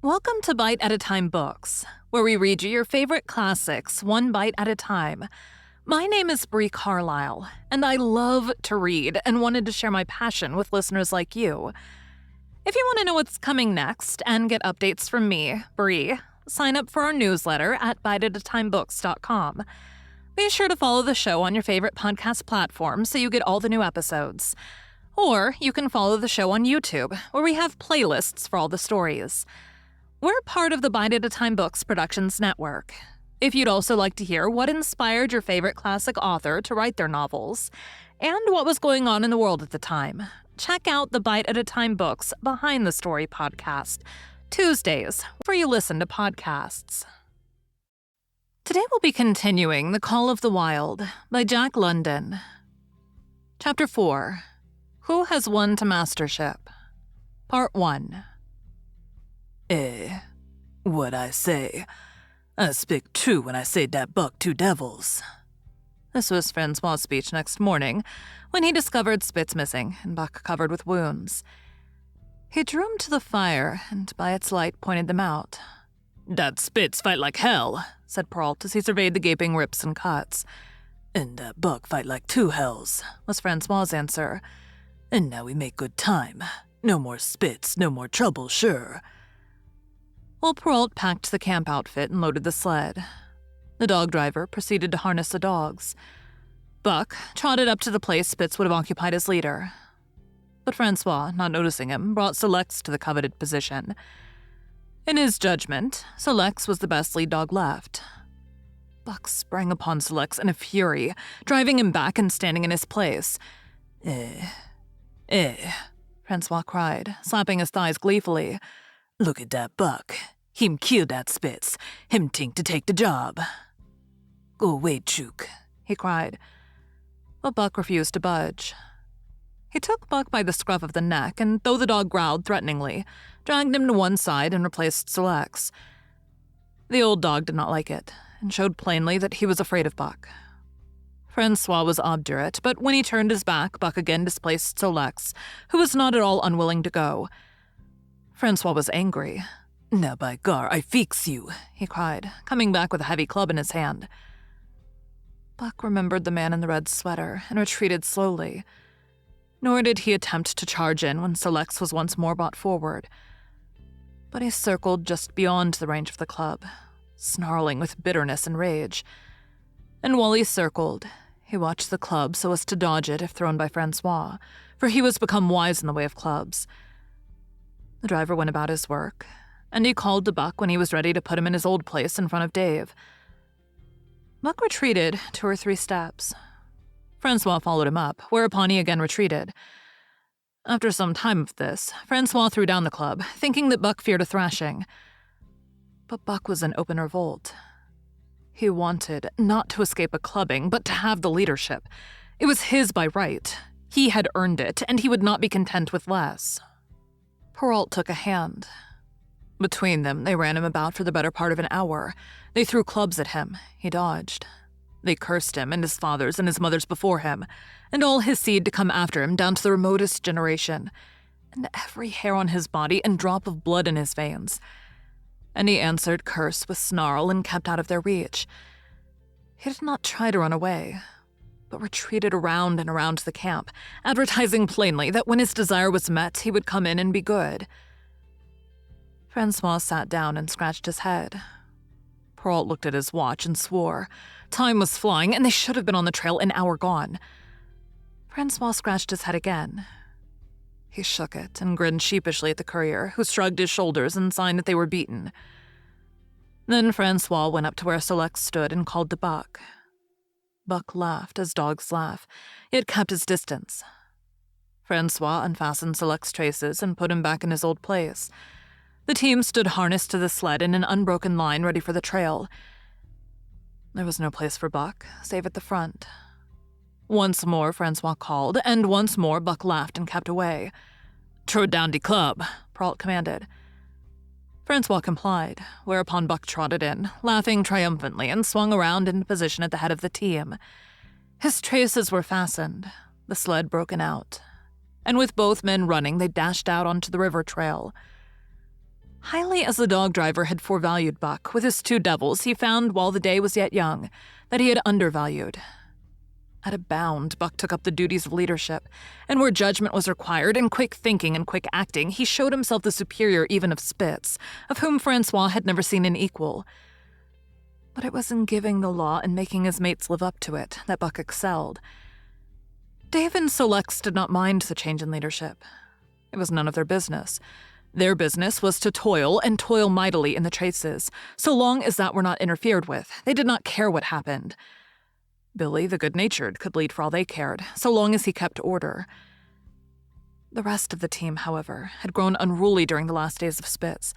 Welcome to Bite at a Time Books, where we read you your favorite classics one bite at a time. My name is Bree Carlile, and I love to read and wanted to share my passion with listeners like you. If you want to know what's coming next and get updates from me, Bree, sign up for our newsletter at biteatatimebooks.com. Be sure to follow the show on your favorite podcast platform so you get all the new episodes. Or you can follow the show on YouTube, where we have playlists for all the stories. We're part of the Bite at a Time Books Productions Network. If you'd also like to hear what inspired your favorite classic author to write their novels, and what was going on in the world at the time, check out the Bite at a Time Books Behind the Story podcast, Tuesdays, where you listen to podcasts. Today we'll be continuing The Call of the Wild by Jack London. Chapter 4. Who Has Won to Mastership? Part 1. What I say? I speak true when I say dat buck two devils. This was Francois' speech next morning, when he discovered Spitz missing and Buck covered with wounds. He drew him to the fire, and by its light pointed them out. Dat Spitz fight like hell, said Perrault as he surveyed the gaping rips and cuts. And dat buck fight like two hells, was Francois' answer. And now we make good time. No more Spitz, no more trouble, sure. While Perrault packed the camp outfit and loaded the sled, the dog driver proceeded to harness the dogs. Buck trotted up to the place Spitz would have occupied as leader. But Francois, not noticing him, brought Selects to the coveted position. In his judgment, Selects was the best lead dog left. Buck sprang upon Selects in a fury, driving him back and standing in his place. Francois cried, slapping his thighs gleefully. Look at dat buck. Him kill dat Spitz. Him think to take the job. Go away, Chook, he cried. But Buck refused to budge. He took Buck by the scruff of the neck, and though the dog growled threateningly, dragged him to one side and replaced Selects. The old dog did not like it, and showed plainly that he was afraid of Buck. Francois was obdurate, but when he turned his back, Buck again displaced Selects, who was not at all unwilling to go. Francois was angry. Now by gar, I fix you, he cried, coming back with a heavy club in his hand. Buck remembered the man in the red sweater and retreated slowly. Nor did he attempt to charge in when Selects was once more brought forward. But he circled just beyond the range of the club, snarling with bitterness and rage. And while he circled, he watched the club so as to dodge it if thrown by Francois, for he was become wise in the way of clubs. The driver went about his work, and he called to Buck when he was ready to put him in his old place in front of Dave. Buck retreated 2 or 3 steps. Francois followed him up, whereupon he again retreated. After some time of this, Francois threw down the club, thinking that Buck feared a thrashing. But Buck was in open revolt. He wanted not to escape a clubbing, but to have the leadership. It was his by right. He had earned it, and he would not be content with less. Perrault took a hand. Between them, they ran him about for the better part of an hour. They threw clubs at him. He dodged. They cursed him and his fathers and his mothers before him, and all his seed to come after him down to the remotest generation, and every hair on his body and drop of blood in his veins. And he answered curse with snarl and kept out of their reach. He did not try to run away, but retreated around and around the camp, advertising plainly that when his desire was met, he would come in and be good. Francois sat down and scratched his head. Perrault looked at his watch and swore. Time was flying, and they should have been on the trail an hour gone. Francois scratched his head again. He shook it and grinned sheepishly at the courier, who shrugged his shoulders in sign that they were beaten. Then Francois went up to where Selects stood and called to Buck. Buck laughed as dogs laugh, yet kept his distance. Francois unfastened Selects' traces and put him back in his old place. The team stood harnessed to the sled in an unbroken line ready for the trail. There was no place for Buck, save at the front. Once more Francois called, and once more Buck laughed and kept away. "Throw down de club," Perrault commanded. Francois complied, whereupon Buck trotted in, laughing triumphantly, and swung around into position at the head of the team. His traces were fastened, the sled broken out, and with both men running, they dashed out onto the river trail. Highly as the dog driver had forevalued Buck with his two devils, he found, while the day was yet young, that he had undervalued. At a bound, Buck took up the duties of leadership, and where judgment was required and quick thinking and quick acting, he showed himself the superior even of Spitz, of whom Francois had never seen an equal. But it was in giving the law and making his mates live up to it that Buck excelled. Dave and Solex did not mind the change in leadership. It was none of their business. Their business was to toil and toil mightily in the traces. So long as that were not interfered with, they did not care what happened. Billy, the good-natured, could lead for all they cared, so long as he kept order. The rest of the team, however, had grown unruly during the last days of Spitz,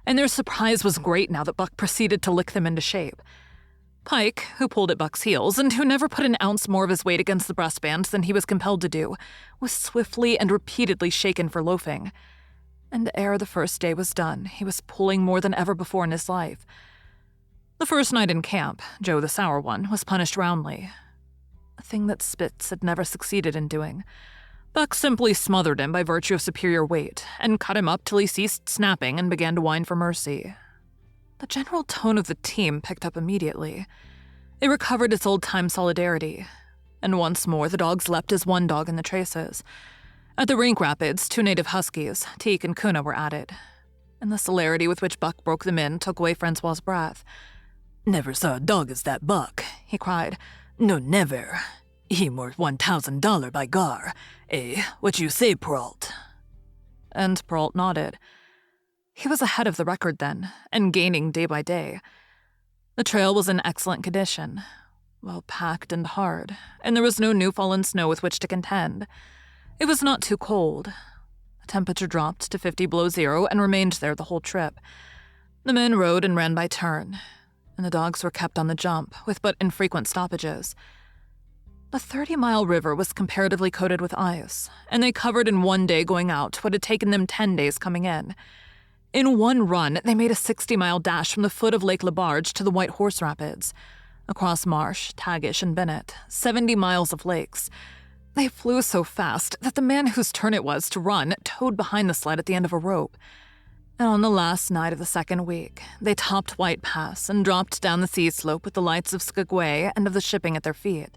and their surprise was great now that Buck proceeded to lick them into shape. Pike, who pulled at Buck's heels and who never put an ounce more of his weight against the breastband than he was compelled to do, was swiftly and repeatedly shaken for loafing. And ere the first day was done, he was pulling more than ever before in his life. The first night in camp, Joe the sour one was punished roundly, a thing that Spitz had never succeeded in doing. Buck simply smothered him by virtue of superior weight and cut him up till he ceased snapping and began to whine for mercy. The general tone of the team picked up immediately. It recovered its old-time solidarity, and once more the dogs leapt as one dog in the traces. At the rink rapids, 2 native huskies, Teak and Kuna, were added, and the celerity with which Buck broke them in took away Francois' breath. Never saw a dog as that Buck, he cried. No, never. Him worth $1,000 by gar. Eh, what you say, Perrault? And Perrault nodded. He was ahead of the record then, and gaining day by day. The trail was in excellent condition, well packed and hard, and there was no new fallen snow with which to contend. It was not too cold. The temperature dropped to 50 below zero and remained there the whole trip. The men rode and ran by turn, and the dogs were kept on the jump, with but infrequent stoppages. The 30-mile river was comparatively coated with ice, and they covered in one day going out what had taken them 10 days coming in. In one run, they made a 60-mile dash from the foot of Lake LaBarge to the White Horse Rapids, across Marsh, Tagish, and Bennett, 70 miles of lakes. They flew so fast that the man whose turn it was to run towed behind the sled at the end of a rope. And on the last night of the second week, they topped White Pass and dropped down the sea slope with the lights of Skagway and of the shipping at their feet.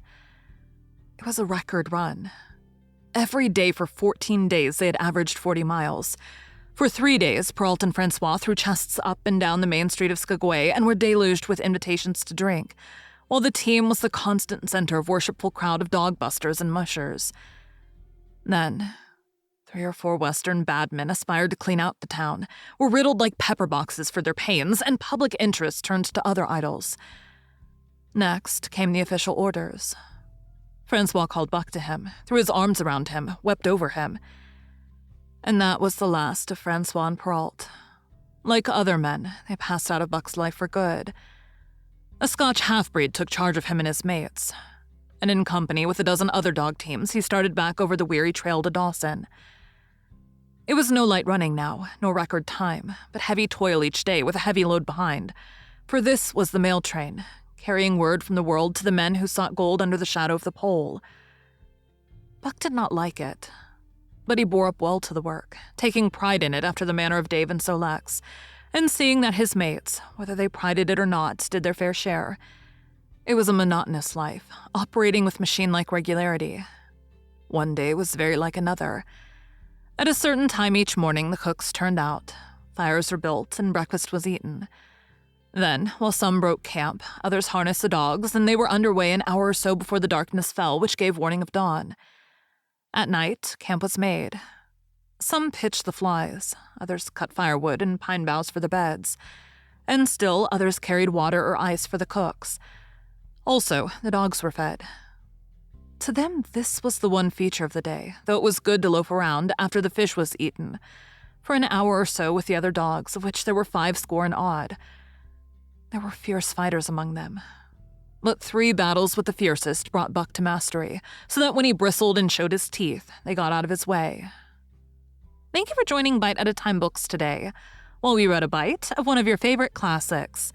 It was a record run. Every day for 14 days they had averaged 40 miles. For 3 days, Perrault and Francois threw chests up and down the main street of Skagway and were deluged with invitations to drink, while the team was the constant center of worshipful crowd of dog-busters and mushers. Then, 3 or 4 Western badmen aspired to clean out the town, were riddled like pepper boxes for their pains, and public interest turned to other idols. Next came the official orders. Francois called Buck to him, threw his arms around him, wept over him. And that was the last of Francois and Perrault. Like other men, they passed out of Buck's life for good. A Scotch half-breed took charge of him and his mates, and in company with a dozen other dog teams, he started back over the weary trail to Dawson. It was no light running now, no record time, but heavy toil each day with a heavy load behind, for this was the mail train, carrying word from the world to the men who sought gold under the shadow of the pole. Buck did not like it, but he bore up well to the work, taking pride in it after the manner of Dave and Solex, and seeing that his mates, whether they prided it or not, did their fair share. It was a monotonous life, operating with machine-like regularity. One day was very like another. At a certain time each morning, the cooks turned out, fires were built, and breakfast was eaten. Then, while some broke camp, others harnessed the dogs, and they were underway an hour or so before the darkness fell, which gave warning of dawn. At night, camp was made. Some pitched the flies, others cut firewood and pine boughs for the beds, and still others carried water or ice for the cooks. Also, the dogs were fed. To them, this was the one feature of the day, though it was good to loaf around after the fish was eaten, for an hour or so with the other dogs, of which there were 50 and odd. There were fierce fighters among them. But 3 battles with the fiercest brought Buck to mastery, so that when he bristled and showed his teeth, they got out of his way. Thank you for joining Bite at a Time Books today, while we read a bite of one of your favorite classics.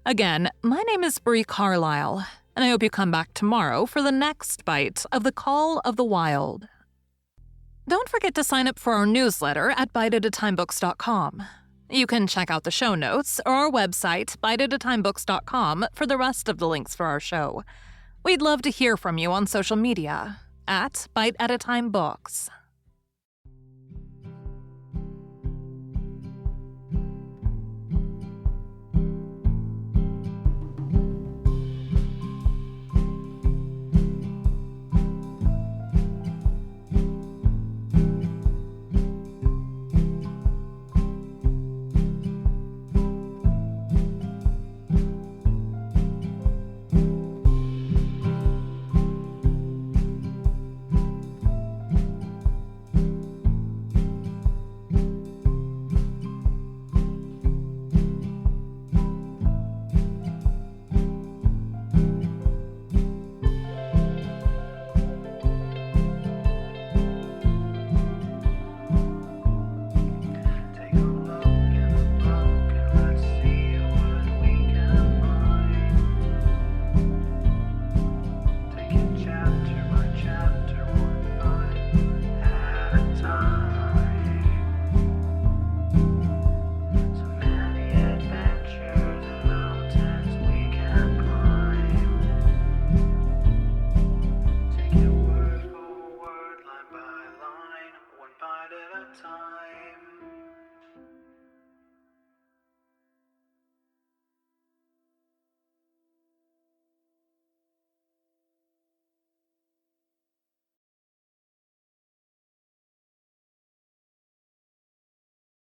Again, my name is Bree Carlile, and I hope you come back tomorrow for the next bite of The Call of the Wild. Don't forget to sign up for our newsletter at biteatatimebooks.com. You can check out the show notes or our website, biteatatimebooks.com, for the rest of the links for our show. We'd love to hear from you on social media at Bite at a Time Books.